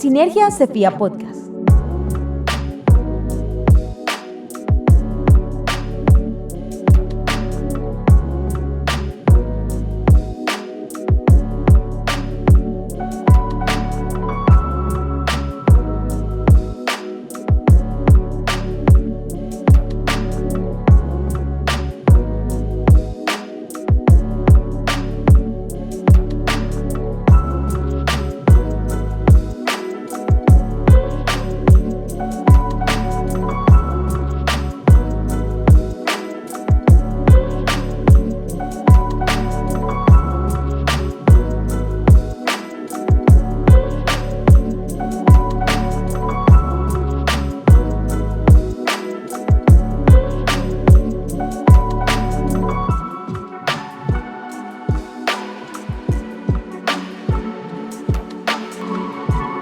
Sinergia Cefía Podcast.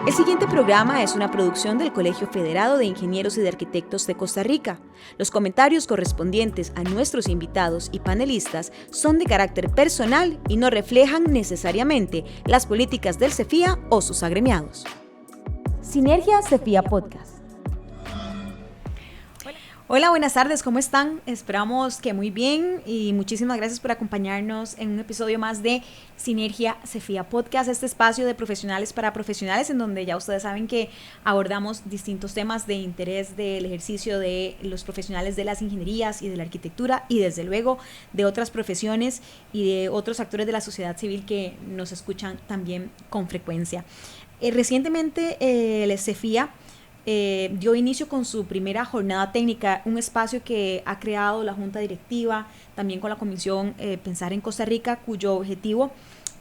El siguiente programa es una producción del Colegio Federado de Ingenieros y de Arquitectos de Costa Rica. Los comentarios correspondientes a nuestros invitados y panelistas son de carácter personal y no reflejan necesariamente las políticas del CEFIA o sus agremiados. Sinergia Cefía Podcast. Hola, buenas tardes, ¿cómo están? Esperamos que muy bien y muchísimas gracias por acompañarnos en un episodio más de Sinergia Cefía Podcast, este espacio de profesionales para profesionales en donde ya ustedes saben que abordamos distintos temas de interés del ejercicio de los profesionales de las ingenierías y de la arquitectura y desde luego de otras profesiones y de otros actores de la sociedad civil que nos escuchan también con frecuencia. Recientemente el CEFIA dio inicio con su primera jornada técnica, un espacio que ha creado la Junta Directiva, también con la Comisión Pensar en Costa Rica, cuyo objetivo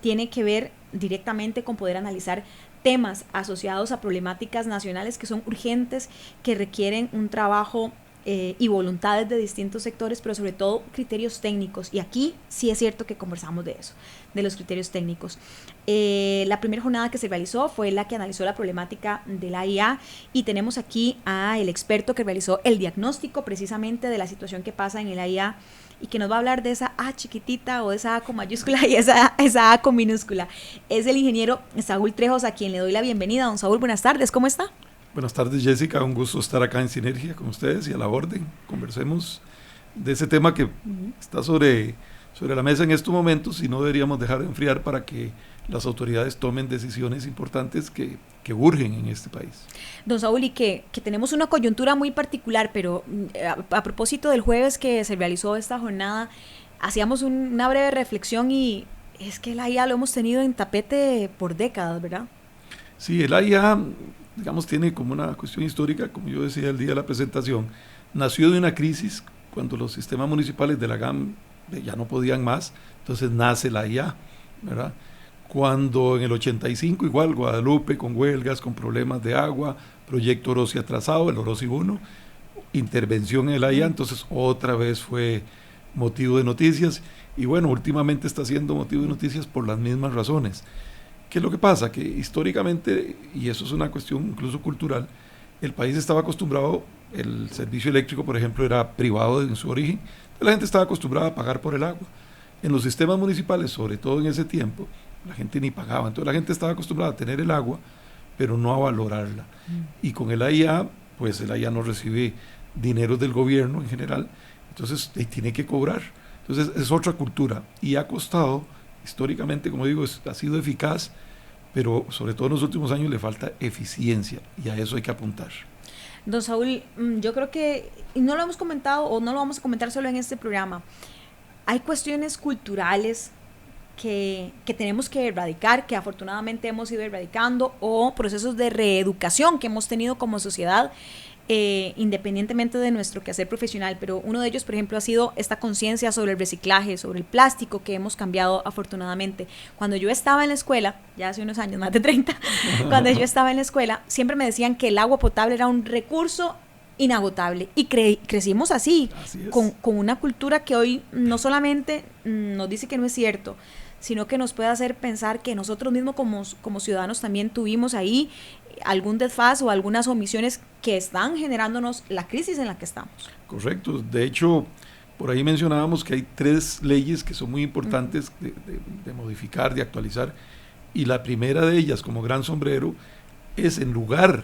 tiene que ver directamente con poder analizar temas asociados a problemáticas nacionales que son urgentes, que requieren un trabajo y voluntades de distintos sectores, pero sobre todo criterios técnicos. Y aquí sí es cierto que conversamos de eso, de los criterios técnicos. La primera jornada que se realizó fue la que analizó la problemática de la IA y tenemos aquí al experto que realizó el diagnóstico precisamente de la situación que pasa en la IA y que nos va a hablar de esa A chiquitita o de esa A con mayúscula y esa A con minúscula. Es el ingeniero Saúl Trejos, a quien le doy la bienvenida. Don Saúl, buenas tardes, ¿cómo está? Buenas tardes, Jessica, un gusto estar acá en Sinergia con ustedes y a la orden. Conversemos de ese tema que está sobre la mesa en estos momentos y no deberíamos dejar de enfriar para que las autoridades tomen decisiones importantes que urgen en este país. Don Saúl, y que tenemos una coyuntura muy particular, pero a propósito del jueves que se realizó esta jornada, hacíamos una breve reflexión y es que el IA lo hemos tenido en tapete por décadas, ¿verdad? Sí, el IA, digamos, tiene como una cuestión histórica, como yo decía el día de la presentación, nació de una crisis cuando los sistemas municipales de la GAM ya no podían más, entonces nace la IA, ¿verdad? Cuando en el 85 igual Guadalupe con huelgas, con problemas de agua, proyecto Orosi atrasado, el Orosi 1, intervención en el IA, entonces otra vez fue motivo de noticias y bueno, últimamente está siendo motivo de noticias por las mismas razones. ¿Qué es lo que pasa? Que históricamente, y eso es una cuestión incluso cultural, el país estaba acostumbrado, el servicio eléctrico, por ejemplo, era privado en su origen, la gente estaba acostumbrada a pagar por el agua. En los sistemas municipales, sobre todo en ese tiempo, la gente ni pagaba, entonces la gente estaba acostumbrada a tener el agua, pero no a valorarla. Y con el AIA, pues el AIA no recibe dineros del gobierno en general, entonces tiene que cobrar. Entonces es otra cultura y ha costado, históricamente, como digo, ha sido eficaz, pero sobre todo en los últimos años le falta eficiencia y a eso hay que apuntar. Don Saúl, yo creo que, y no lo hemos comentado o no lo vamos a comentar solo en este programa, hay cuestiones culturales que tenemos que erradicar, que afortunadamente hemos ido erradicando, o procesos de reeducación que hemos tenido como sociedad, independientemente de nuestro quehacer profesional, pero uno de ellos, por ejemplo, ha sido esta conciencia sobre el reciclaje, sobre el plástico que hemos cambiado afortunadamente. Cuando yo estaba en la escuela, ya hace unos años, más de 30, cuando yo estaba en la escuela, siempre me decían que el agua potable era un recurso inagotable y crecimos así con una cultura que hoy no solamente nos dice que no es cierto, sino que nos puede hacer pensar que nosotros mismos como ciudadanos también tuvimos ahí algún desfase o algunas omisiones que están generándonos la crisis en la que estamos. Correcto, de hecho, por ahí mencionábamos que hay 3 leyes que son muy importantes de modificar, de actualizar, y la primera de ellas, como gran sombrero, es, en lugar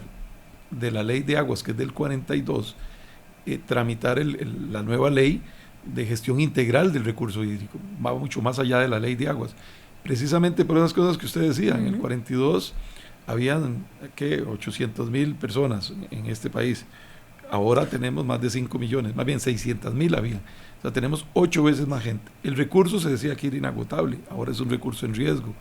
de la ley de aguas, que es del 42, tramitar la nueva ley de gestión integral del recurso hídrico. Va mucho más allá de la ley de aguas. Precisamente por esas cosas que usted decía, en el 42 habían 800,000 personas en este país. Ahora tenemos más de 5 millones, más bien 600,000 había. O sea, tenemos 8 veces más gente. El recurso se decía que era inagotable, ahora es un recurso en riesgo.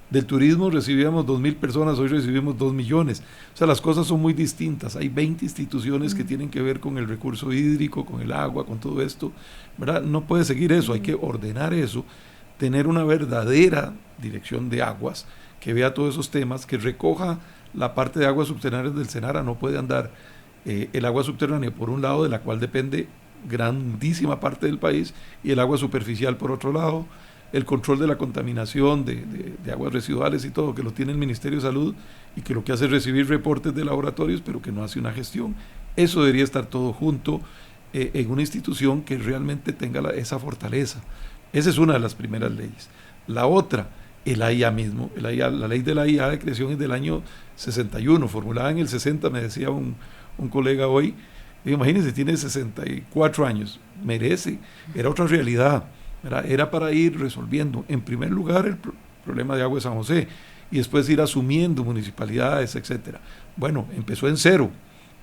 Del turismo recibíamos 2,000 personas, hoy recibimos 2 millones. O sea, las cosas son muy distintas. Hay 20 instituciones que tienen que ver con el recurso hídrico, con el agua, con todo esto, ¿verdad? No puede seguir eso, hay que ordenar eso, tener una verdadera dirección de aguas que vea todos esos temas, que recoja la parte de aguas subterráneas del SENARA. No puede andar el agua subterránea por un lado, de la cual depende grandísima parte del país, y el agua superficial por otro lado. El control de la contaminación de aguas residuales y todo, que lo tiene el Ministerio de Salud, y que lo que hace es recibir reportes de laboratorios, pero que no hace una gestión. Eso debería estar todo junto en una institución que realmente tenga esa fortaleza. Esa es una de las primeras leyes. La otra, el AIA mismo. La ley de la AIA de creación es del año 61, formulada en el 60, me decía un colega hoy. Imagínense, tiene 64 años, merece, era otra realidad. Era para ir resolviendo, en primer lugar, el problema de agua de San José, y después ir asumiendo municipalidades, etcétera. Bueno, empezó en cero,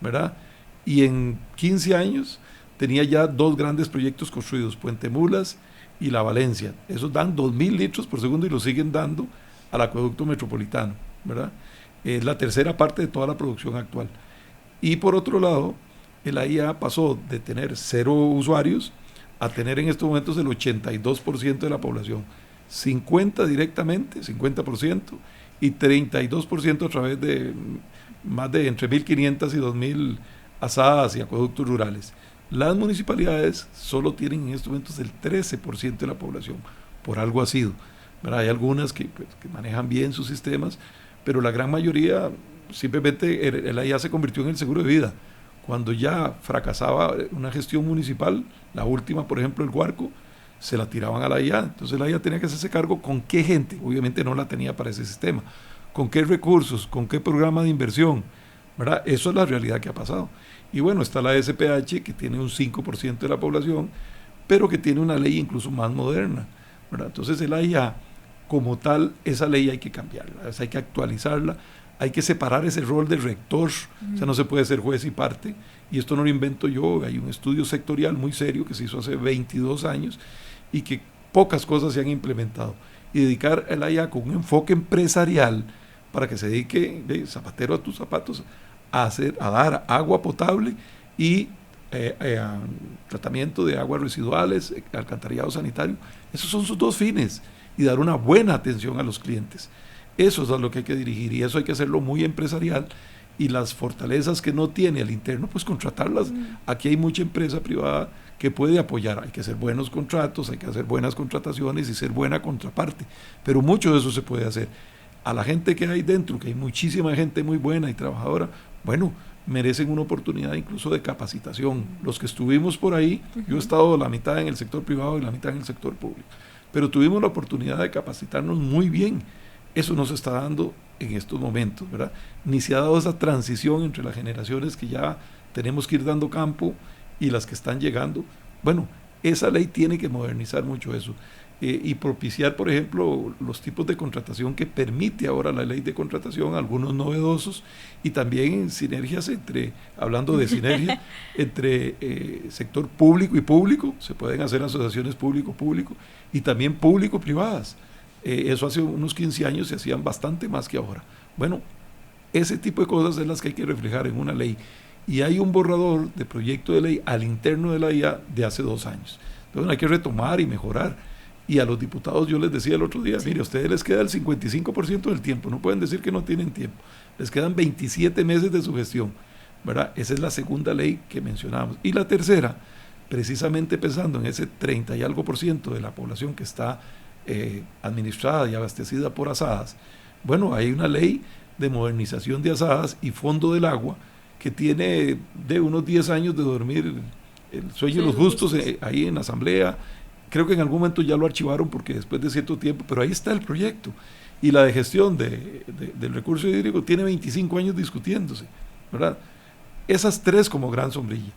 ¿verdad? Y en 15 años tenía ya 2 grandes proyectos construidos, Puente Mulas y La Valencia. Esos dan 2,000 litros por segundo y lo siguen dando al acueducto metropolitano, ¿verdad? Es la tercera parte de toda la producción actual. Y por otro lado, el AIA pasó de tener 0 usuarios a tener en estos momentos el 82% de la población, 50% directamente, 50%, y 32% a través de más de entre 1.500 y 2,000 asadas y acueductos rurales. Las municipalidades solo tienen en estos momentos el 13% de la población, por algo ha sido, ¿verdad? Hay algunas que manejan bien sus sistemas, pero la gran mayoría simplemente el AIA se convirtió en el seguro de vida. Cuando ya fracasaba una gestión municipal, la última, por ejemplo, el Guarco, se la tiraban a la IA. Entonces la IA tenía que hacerse cargo con qué gente, obviamente no la tenía para ese sistema, con qué recursos, con qué programa de inversión, ¿verdad? Eso es la realidad que ha pasado. Y bueno, está la SPH, que tiene un 5% de la población, pero que tiene una ley incluso más moderna, ¿verdad? Entonces el IA, como tal, esa ley hay que cambiarla, hay que actualizarla. Hay que separar ese rol de rector, o sea, no se puede ser juez y parte, y esto no lo invento yo, hay un estudio sectorial muy serio que se hizo hace 22 años y que pocas cosas se han implementado, y dedicar el AIA con un enfoque empresarial para que se dedique, zapatero a tus zapatos, a dar agua potable y tratamiento de aguas residuales, alcantarillado sanitario. Esos son sus 2 fines, y dar una buena atención a los clientes. Eso es a lo que hay que dirigir, y eso hay que hacerlo muy empresarial, y las fortalezas que no tiene al interno, pues contratarlas. Aquí hay mucha empresa privada que puede apoyar. Hay que hacer buenos contratos, hay que hacer buenas contrataciones y ser buena contraparte, pero mucho de eso se puede hacer. A la gente que hay dentro, que hay muchísima gente muy buena y trabajadora, bueno, merecen una oportunidad incluso de capacitación. Los que estuvimos por ahí, yo he estado la mitad en el sector privado y la mitad en el sector público, pero tuvimos la oportunidad de capacitarnos muy bien. Eso no se está dando en estos momentos, ¿verdad? Ni se ha dado esa transición entre las generaciones que ya tenemos que ir dando campo y las que están llegando. Bueno, esa ley tiene que modernizar mucho eso, y propiciar, por ejemplo, los tipos de contratación que permite ahora la ley de contratación, algunos novedosos, y también sinergias hablando de sinergia, entre sector público y público. Se pueden hacer asociaciones público-público y también público-privadas. Eso hace unos 15 años se hacían bastante más que ahora. Bueno, ese tipo de cosas es las que hay que reflejar en una ley. Y hay un borrador de proyecto de ley al interno de la IA de hace 2 años. Entonces hay que retomar y mejorar. Y a los diputados yo les decía el otro día, mire, a ustedes les queda el 55% del tiempo, no pueden decir que no tienen tiempo. Les quedan 27 meses de su gestión, ¿verdad? Esa es la segunda ley que mencionamos. Y la tercera, precisamente pensando en ese 30 y algo por ciento de la población que está administrada y abastecida por asadas. Bueno, hay una ley de modernización de asadas y fondo del agua que tiene de unos 10 años de dormir el sueño de los justos ahí en la asamblea. Creo que en algún momento ya lo archivaron porque después de cierto tiempo, pero ahí está el proyecto. Y la de gestión del recurso hídrico tiene 25 años discutiéndose, ¿verdad? Esas tres como gran sombrilla.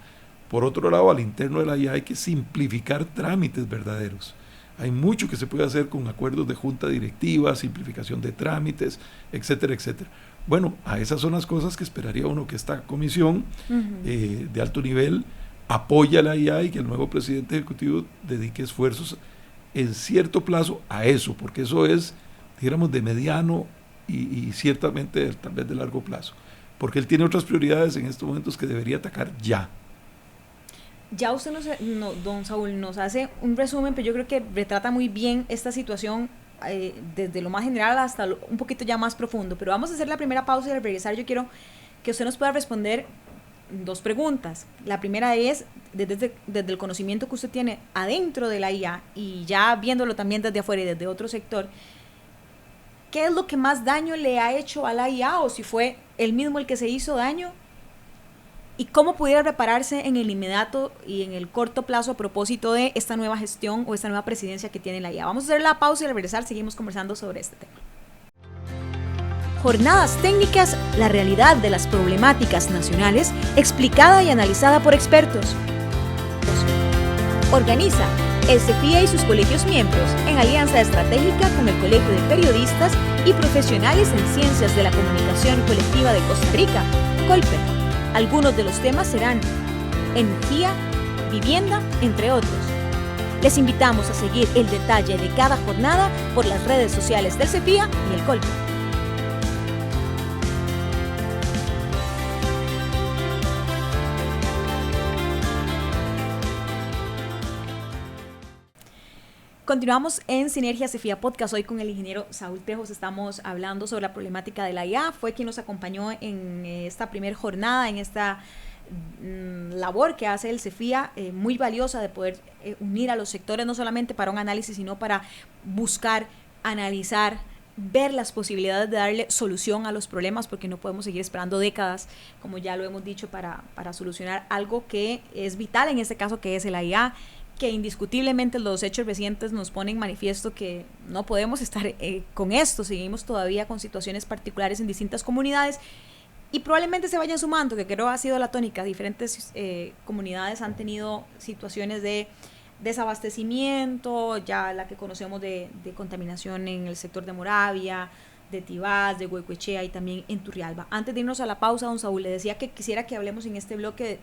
Por otro lado, al interno de la IA hay que simplificar trámites verdaderos. Hay mucho que se puede hacer con acuerdos de junta directiva, simplificación de trámites, etcétera, etcétera. Bueno, a esas son las cosas que esperaría uno que esta comisión de alto nivel apoya a la IA y que el nuevo presidente ejecutivo dedique esfuerzos en cierto plazo a eso, porque eso es, dijéramos, de mediano y ciertamente tal vez de largo plazo, porque él tiene otras prioridades en estos momentos que debería atacar ya. Ya usted, don Saúl, nos hace un resumen, pero yo creo que retrata muy bien esta situación desde lo más general hasta un poquito ya más profundo. Pero vamos a hacer la primera pausa y al regresar yo quiero que usted nos pueda responder dos preguntas. La primera es, desde el conocimiento que usted tiene adentro de la IA y ya viéndolo también desde afuera y desde otro sector, ¿qué es lo que más daño le ha hecho a la IA o si fue él mismo el que se hizo daño? ¿Y cómo pudiera repararse en el inmediato y en el corto plazo a propósito de esta nueva gestión o esta nueva presidencia que tiene la IA? Vamos a hacer la pausa y al regresar seguimos conversando sobre este tema. Jornadas técnicas, la realidad de las problemáticas nacionales, explicada y analizada por expertos. Organiza el CEFIA y sus colegios miembros en alianza estratégica con el Colegio de Periodistas y Profesionales en Ciencias de la Comunicación Colectiva de Costa Rica, COLPE. Algunos de los temas serán energía, vivienda, entre otros. Les invitamos a seguir el detalle de cada jornada por las redes sociales del CEFIA y el COLPE. Continuamos en Sinergia CEFIA Podcast. Hoy con el ingeniero Saúl Tejos estamos hablando sobre la problemática de la IA. Fue quien nos acompañó en esta primera jornada, en esta labor que hace el CEFIA, muy valiosa de poder unir a los sectores, no solamente para un análisis, sino para buscar, analizar, ver las posibilidades de darle solución a los problemas, porque no podemos seguir esperando décadas, como ya lo hemos dicho, para solucionar algo que es vital en este caso, que es el IA, que indiscutiblemente los hechos recientes nos ponen en manifiesto que no podemos estar con esto. Seguimos todavía con situaciones particulares en distintas comunidades y probablemente se vayan sumando, que creo ha sido la tónica. Diferentes comunidades han tenido situaciones de desabastecimiento, ya la que conocemos de contaminación en el sector de Moravia, de Tibás, de Huehuechea y también en Turrialba. Antes de irnos a la pausa, don Saúl, le decía que quisiera que hablemos en este bloque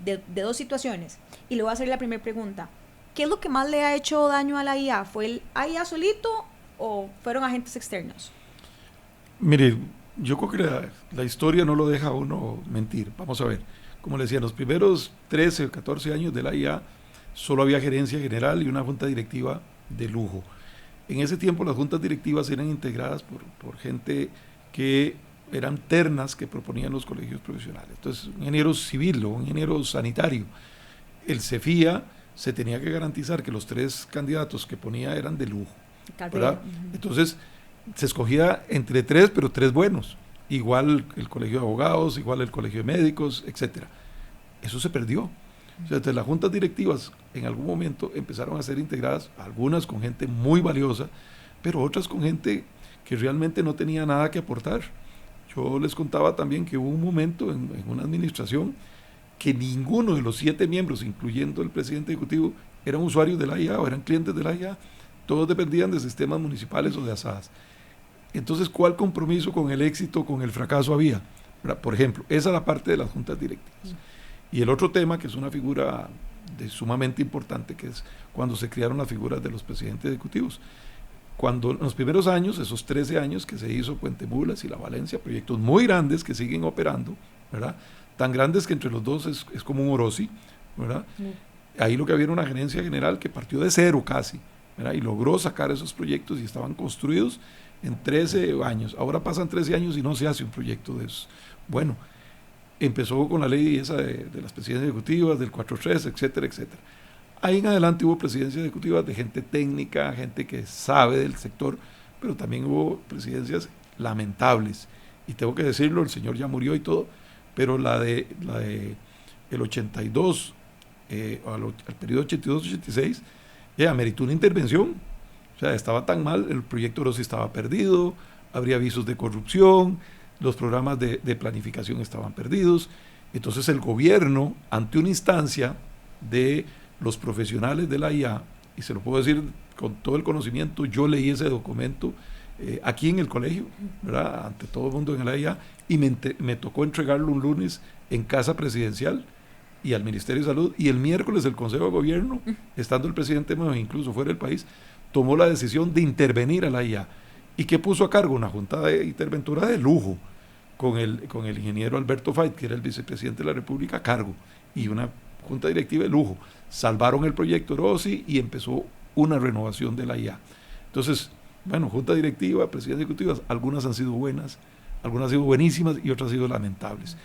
de dos situaciones y le voy a hacer la primera pregunta. ¿Qué es lo que más le ha hecho daño a la IA? ¿Fue el IA solito o fueron agentes externos? Mire, yo creo que la historia no lo deja a uno mentir. Vamos a ver, como le decía, los primeros 13 o 14 años de la IA solo había gerencia general y una junta directiva de lujo. En ese tiempo las juntas directivas eran integradas por gente que eran ternas que proponían los colegios profesionales. Entonces, un ingeniero civil o un ingeniero sanitario. El CEFIA se tenía que garantizar que los 3 candidatos que ponía eran de lujo, ¿verdad? Entonces se escogía entre 3, pero 3 buenos, igual el colegio de abogados, igual el colegio de médicos, etcétera. Eso se perdió. O sea, entonces las juntas directivas en algún momento empezaron a ser integradas, algunas con gente muy valiosa, pero otras con gente que realmente no tenía nada que aportar. Yo les contaba también que hubo un momento en una administración que ninguno de los 7 miembros, incluyendo el presidente ejecutivo, eran usuarios de la IA o eran clientes de la IA. Todos dependían de sistemas municipales o de asadas. Entonces, ¿cuál compromiso con el éxito, con el fracaso había? Por ejemplo, esa es la parte de las juntas directivas. Y el otro tema, que es una figura sumamente importante, que es cuando se crearon las figuras de los presidentes ejecutivos. Cuando en los primeros años, esos 13 años que se hizo Puente Mulas y La Valencia, proyectos muy grandes que siguen operando, ¿verdad? Tan grandes que entre los dos es como un Orosi, ¿verdad? Ahí lo que había era una gerencia general que partió de cero casi, ¿verdad? Y logró sacar esos proyectos y estaban construidos en 13 años. Ahora pasan 13 años y no se hace un proyecto de esos. Bueno, empezó con la ley esa de las presidencias ejecutivas, del 4.3, etcétera, etcétera. Ahí en adelante hubo presidencias ejecutivas de gente técnica, gente que sabe del sector, pero también hubo presidencias lamentables. Y tengo que decirlo, el señor ya murió y todo, pero la de el 82, al periodo 82-86, ameritó una intervención, O sea, estaba tan mal, el proyecto Orosi estaba perdido, habría avisos de corrupción, los programas de planificación estaban perdidos. Entonces el gobierno, ante una instancia de los profesionales de la IA, y se lo puedo decir con todo el conocimiento, yo leí ese documento aquí en el colegio, ¿verdad? Ante todo el mundo en la IA, y me tocó entregarlo un lunes en Casa Presidencial y al Ministerio de Salud, y el miércoles el Consejo de Gobierno, estando el presidente incluso fuera del país, tomó la decisión de intervenir a la IA. ¿Y qué puso a cargo? Una junta de interventura de lujo, con el ingeniero Alberto Fait, que era el vicepresidente de la República, a cargo, y una junta directiva de lujo. Salvaron el proyecto Orosi y empezó una renovación de la IA. Entonces, bueno, junta directiva, presidencias ejecutivas, algunas han sido buenas, algunas han sido buenísimas y otras han sido lamentables.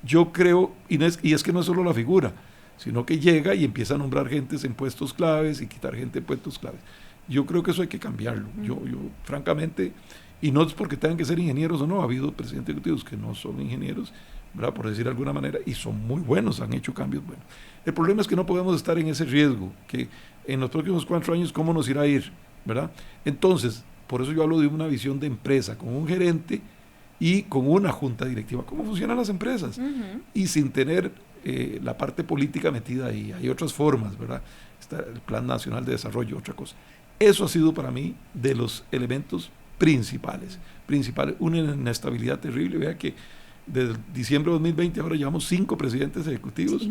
Yo creo, y es que no es solo la figura, sino que llega y empieza a nombrar gentes en puestos claves y quitar gente en puestos claves. Yo creo que eso hay que cambiarlo. Yo francamente, y no es porque tengan que ser ingenieros o no, ha habido presidentes ejecutivos que no son ingenieros, ¿verdad? Por decir de alguna manera, y son muy buenos, han hecho cambios buenos. El problema es que no podemos estar en ese riesgo, que en los próximos 4 años, ¿cómo nos irá a ir? ¿Verdad? Entonces, por eso yo hablo de una visión de empresa, con un gerente y con una junta directiva. ¿Cómo funcionan las empresas? Y sin tener la parte política metida ahí. Hay otras formas, ¿verdad? Está el Plan Nacional de Desarrollo, otra cosa. Eso ha sido para mí de los elementos principales. Una inestabilidad terrible. Vea que desde diciembre de 2020 ahora llevamos 5 presidentes ejecutivos,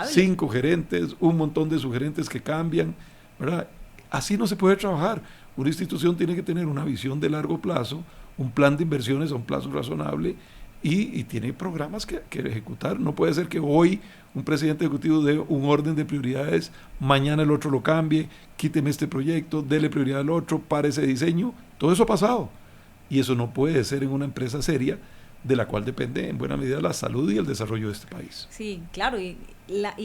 5 gerentes, un montón de subgerentes que cambian, ¿verdad? Así no se puede trabajar. Una institución tiene que tener una visión de largo plazo, un plan de inversiones a un plazo razonable y tiene programas que ejecutar. No puede ser que hoy un presidente ejecutivo dé un orden de prioridades, mañana el otro lo cambie, quíteme este proyecto, dele prioridad al otro, pare ese diseño. Todo eso ha pasado y eso no puede ser en una empresa seria de la cual depende en buena medida la salud y el desarrollo de este país. Sí, claro, y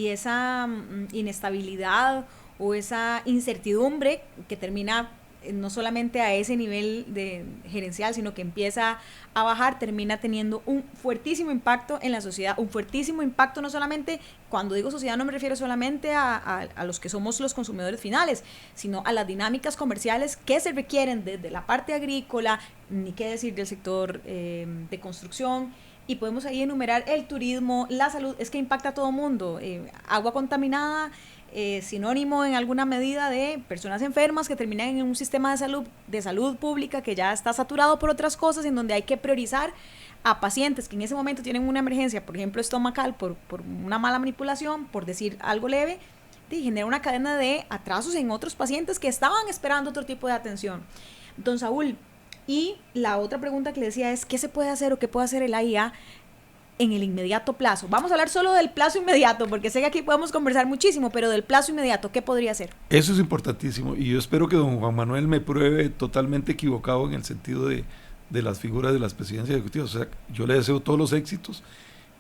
esa inestabilidad o esa incertidumbre que termina no solamente a ese nivel de gerencial, sino que empieza a bajar, termina teniendo un fuertísimo impacto en la sociedad, un fuertísimo impacto no solamente, cuando digo sociedad no me refiero solamente a los que somos los consumidores finales, sino a las dinámicas comerciales que se requieren desde la parte agrícola, ni qué decir del sector de construcción, y podemos ahí enumerar el turismo, la salud, es que impacta a todo mundo, agua contaminada, sinónimo en alguna medida de personas enfermas que terminan en un sistema de salud pública que ya está saturado por otras cosas, en donde hay que priorizar a pacientes que en ese momento tienen una emergencia, por ejemplo estomacal, por una mala manipulación, por decir algo leve, y genera una cadena de atrasos en otros pacientes que estaban esperando otro tipo de atención. Don Saúl, y la otra pregunta que le decía es, ¿qué se puede hacer o qué puede hacer el AIA en el inmediato plazo? Vamos a hablar solo del plazo inmediato, porque sé que aquí podemos conversar muchísimo, pero del plazo inmediato, ¿qué podría hacer? Eso es importantísimo, y yo espero que don Juan Manuel me pruebe totalmente equivocado en el sentido de las figuras de las presidencias ejecutivas. O sea, yo le deseo todos los éxitos,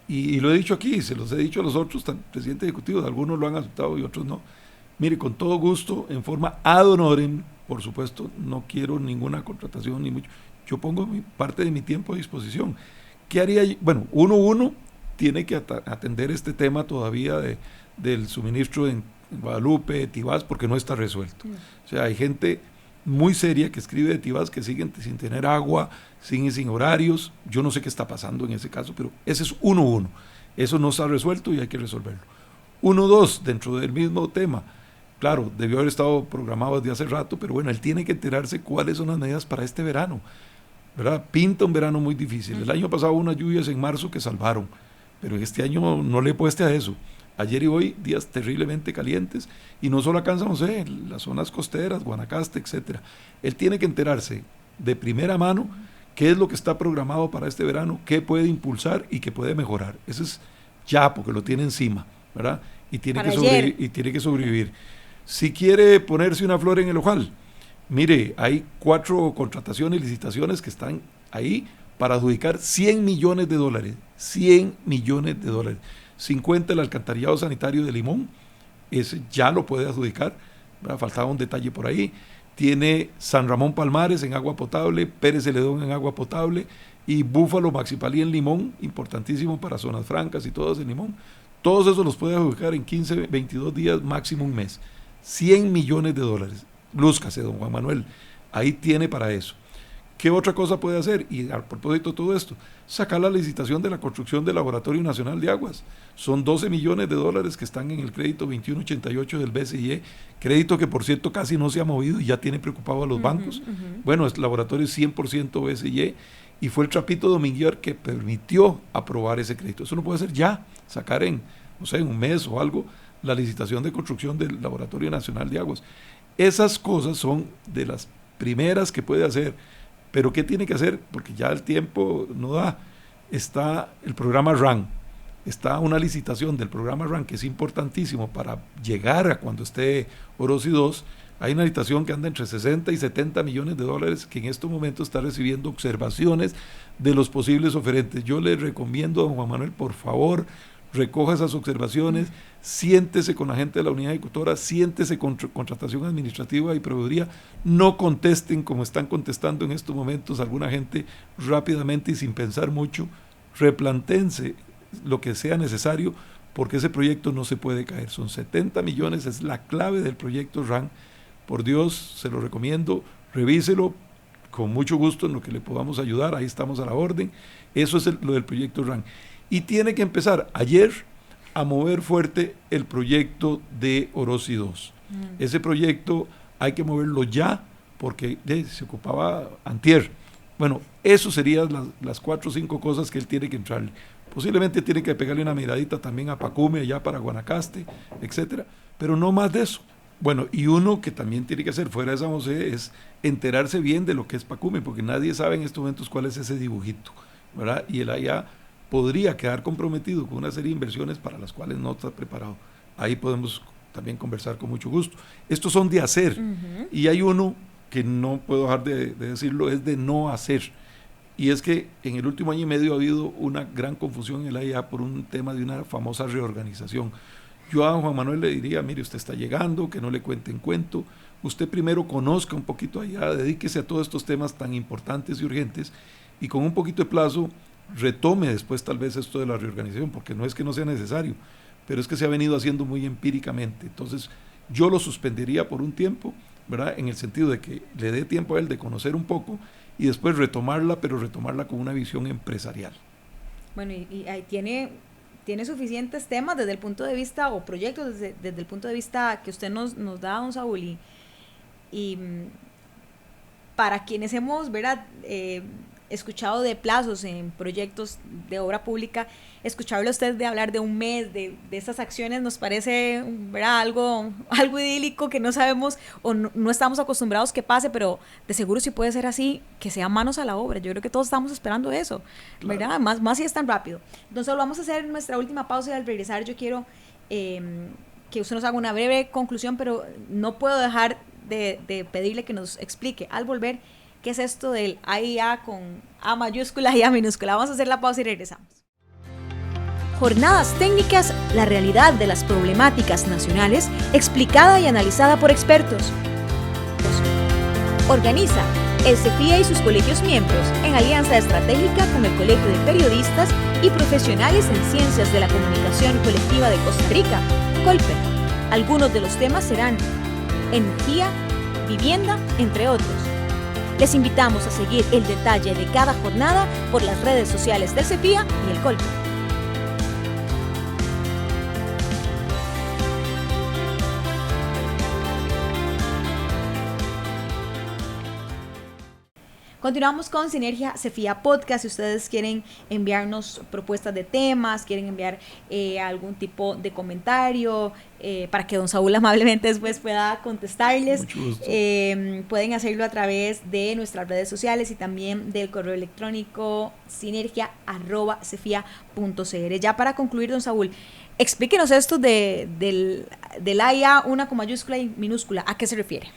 y lo he dicho aquí, se los he dicho a los otros presidentes ejecutivos, algunos lo han aceptado y otros no. Mire, con todo gusto, en forma ad honorem, por supuesto, no quiero ninguna contratación, ni mucho. Yo pongo parte de mi tiempo a disposición. ¿Qué haría? Bueno, uno tiene que atender este tema todavía del suministro en Guadalupe, Tibás, porque no está resuelto. O sea, hay gente muy seria que escribe de Tibás que siguen sin tener agua, sin horarios. Yo no sé qué está pasando en ese caso, pero ese es uno. Eso no está resuelto y hay que resolverlo. 2, dentro del mismo tema. Claro, debió haber estado programado desde hace rato, pero bueno, él tiene que enterarse cuáles son las medidas para este verano, ¿verdad? Pinta un verano muy difícil. El año pasado hubo unas lluvias en marzo que salvaron, pero este año no le pueste a eso. Ayer y hoy, días terriblemente calientes, y no solo acá en San José, en las zonas costeras, Guanacaste, etcétera. Él tiene que enterarse de primera mano qué es lo que está programado para este verano, qué puede impulsar y qué puede mejorar. Eso es ya, porque lo tiene encima, ¿verdad? Y tiene que sobrevivir. Si quiere ponerse una flor en el ojal, mire, hay 4 contrataciones y licitaciones que están ahí para adjudicar $100 millones. 100 millones de dólares. 50 el alcantarillado sanitario de Limón, ese ya lo puede adjudicar, ¿verdad? Faltaba un detalle por ahí. Tiene San Ramón Palmares en agua potable, Pérez Celedón en agua potable y Búfalo Maxipalí en Limón, importantísimo para zonas francas y todas en Limón. Todos esos los puede adjudicar en 15, 22 días, máximo un mes. $100 millones. lúzcase, don Juan Manuel, ahí tiene para eso. ¿Qué otra cosa puede hacer? Y a propósito de todo esto, sacar la licitación de la construcción del Laboratorio Nacional de Aguas. Son 12 millones de dólares que están en el crédito 2188 del BCIE, crédito que por cierto casi no se ha movido y ya tiene preocupado a los bancos. Bueno, el laboratorio es 100% BCIE y fue el Trapito Dominguier que permitió aprobar ese crédito. Eso no puede ser ya, sacar en, no sé, en un mes o algo, la licitación de construcción del Laboratorio Nacional de Aguas. Esas cosas son de las primeras que puede hacer. Pero ¿qué tiene que hacer? Porque ya el tiempo no da. Está el programa RAN, está una licitación del programa RAN que es importantísimo para llegar a cuando esté Orosi 2. Hay una licitación que anda entre 60 y 70 millones de dólares que en estos momentos está recibiendo observaciones de los posibles oferentes. Yo le recomiendo a don Juan Manuel, por favor, recoja esas observaciones, siéntese con la gente de la unidad ejecutora, siéntese con contratación administrativa y proveeduría, no contesten como están contestando en estos momentos alguna gente rápidamente y sin pensar mucho, replantéense lo que sea necesario porque ese proyecto no se puede caer. Son 70 millones, es la clave del proyecto RAN. Por Dios, se lo recomiendo, revíselo con mucho gusto en lo que le podamos ayudar, ahí estamos a la orden. Eso es lo del proyecto RAN. Y tiene que empezar ayer a mover fuerte el proyecto de Orosi 2. Ese proyecto hay que moverlo ya porque se ocupaba antier. Bueno, eso serían las 4 o 5 cosas que él tiene que entrarle. Posiblemente tiene que pegarle una miradita también a Pacume, allá para Guanacaste, etcétera, pero no más de eso. Bueno, y uno que también tiene que hacer fuera de San José es enterarse bien de lo que es Pacume, porque nadie sabe en estos momentos cuál es ese dibujito, ¿verdad? Y él allá podría quedar comprometido con una serie de inversiones para las cuales no está preparado. Ahí podemos también conversar con mucho gusto. Estos son de hacer, y hay uno que no puedo dejar de decirlo, es de no hacer. Y es que en el último año y medio ha habido una gran confusión en el AIA por un tema de una famosa reorganización. Yo a Juan Manuel le diría, mire, usted está llegando, que no le cuenten cuento, usted primero conozca un poquito allá, dedíquese a todos estos temas tan importantes y urgentes, y con un poquito de plazo retome después tal vez esto de la reorganización, porque no es que no sea necesario, pero es que se ha venido haciendo muy empíricamente. Entonces yo lo suspendería por un tiempo, ¿verdad? En el sentido de que le dé tiempo a él de conocer un poco y después retomarla, pero retomarla con una visión empresarial. Bueno, y ahí tiene suficientes temas desde el punto de vista, o proyectos desde el punto de vista que usted nos da, don Saúl, y para quienes hemos, ¿verdad?, escuchado de plazos en proyectos de obra pública, escucharle a usted de hablar de un mes, de estas acciones, nos parece, ¿verdad?, algo idílico que no sabemos o no estamos acostumbrados que pase, pero de seguro si puede ser así, que sea manos a la obra. Yo creo que todos estamos esperando eso, ¿verdad? Claro. Más si es tan rápido. Entonces vamos a hacer nuestra última pausa y al regresar yo quiero que usted nos haga una breve conclusión, pero no puedo dejar de pedirle que nos explique al volver qué es esto del AIA con A mayúscula y A minúscula. Vamos a hacer la pausa y regresamos. Jornadas técnicas, la realidad de las problemáticas nacionales, explicada y analizada por expertos. Organiza el CEFIA y sus colegios miembros en alianza estratégica con el Colegio de Periodistas y Profesionales en Ciencias de la Comunicación Colectiva de Costa Rica, COLPE. Algunos de los temas serán energía, vivienda, entre otros. Les invitamos a seguir el detalle de cada jornada por las redes sociales del CEFIA y el COLPE. Continuamos con Sinergia CEFIA Podcast. Si ustedes quieren enviarnos propuestas de temas, quieren enviar algún tipo de comentario para que don Saúl amablemente después pueda contestarles, pueden hacerlo a través de nuestras redes sociales y también del correo electrónico sinergia@cefia.cr. Ya para concluir, don Saúl, explíquenos esto del AIA, una con mayúscula y minúscula. ¿A qué se refiere?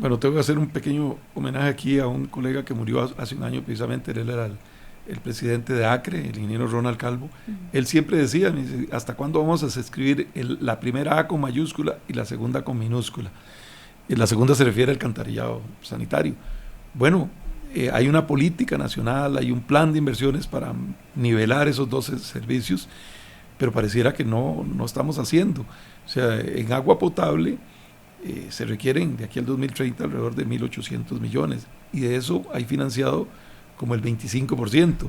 Bueno, tengo que hacer un pequeño homenaje aquí a un colega que murió hace un año precisamente. Él era el presidente de ACRE, el ingeniero Ronald Calvo. Él siempre decía, ¿hasta cuándo vamos a escribir la primera A con mayúscula y la segunda con minúscula? Y la segunda se refiere al alcantarillado sanitario. Bueno, hay una política nacional, hay un plan de inversiones para nivelar esos 12 servicios, pero pareciera que no estamos haciendo. O sea, en agua potable se requieren de aquí al 2030 alrededor de 1.800 millones, y de eso hay financiado como el 25%.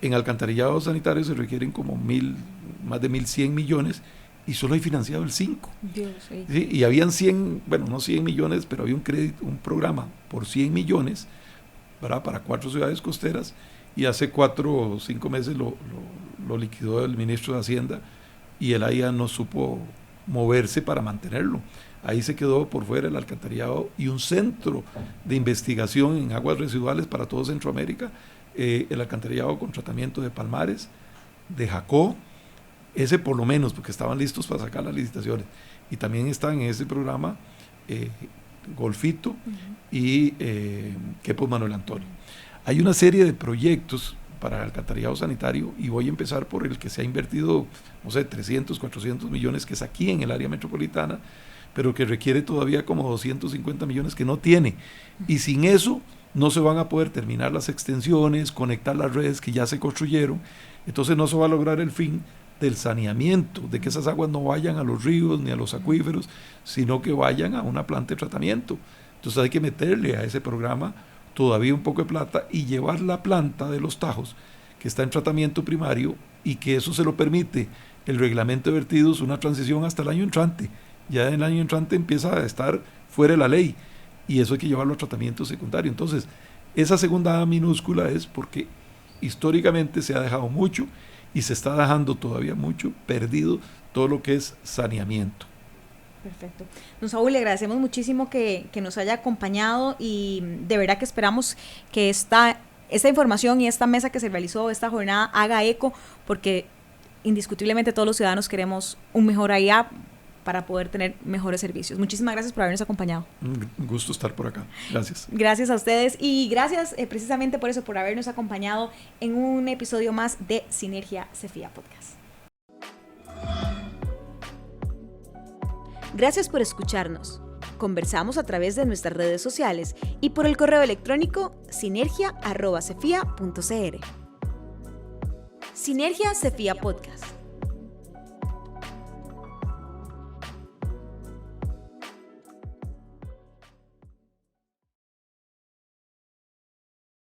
En alcantarillado sanitario se requieren como más de 1.100 millones, y solo hay financiado el 5. Dios, sí. ¿Sí? Y habían 100, bueno, no 100 millones, pero había un crédito, un programa por 100 millones, ¿verdad?, para 4 ciudades costeras, y hace 4 o 5 meses lo liquidó el ministro de Hacienda, y el AIA no supo moverse para mantenerlo. Ahí se quedó por fuera el alcantarillado y un centro de investigación en aguas residuales para todo Centroamérica, el alcantarillado con tratamiento de Palmares, de Jacó, ese por lo menos, porque estaban listos para sacar las licitaciones. Y también están en ese programa Golfito y Quepos Manuel Antonio. Hay una serie de proyectos para el alcantarillado sanitario, y voy a empezar por el que se ha invertido, no sé, 300, 400 millones, que es aquí en el área metropolitana, pero que requiere todavía como 250 millones que no tiene. Y sin eso no se van a poder terminar las extensiones, conectar las redes que ya se construyeron. Entonces no se va a lograr el fin del saneamiento, de que esas aguas no vayan a los ríos ni a los acuíferos, sino que vayan a una planta de tratamiento. Entonces hay que meterle a ese programa todavía un poco de plata y llevar la planta de Los Tajos, que está en tratamiento primario, y que eso se lo permite el reglamento de vertidos, una transición hasta el año entrante. Ya en el año entrante empieza a estar fuera de la ley, y eso hay que llevarlo a tratamiento secundario. Entonces, esa segunda A minúscula es porque históricamente se ha dejado mucho, y se está dejando todavía mucho perdido todo lo que es saneamiento. Perfecto. Don Saúl, le agradecemos muchísimo que nos haya acompañado, y de verdad que esperamos que esta información y esta mesa que se realizó, esta jornada, haga eco, porque indiscutiblemente todos los ciudadanos queremos un mejor AIA para poder tener mejores servicios. Muchísimas gracias por habernos acompañado. Un gusto estar por acá. Gracias. Gracias a ustedes, y gracias precisamente por eso, por habernos acompañado en un episodio más de Sinergia CEFIA Podcast. Gracias por escucharnos. Conversamos a través de nuestras redes sociales y por el correo electrónico sinergia@cefia.cr. Sinergia CEFIA Podcast.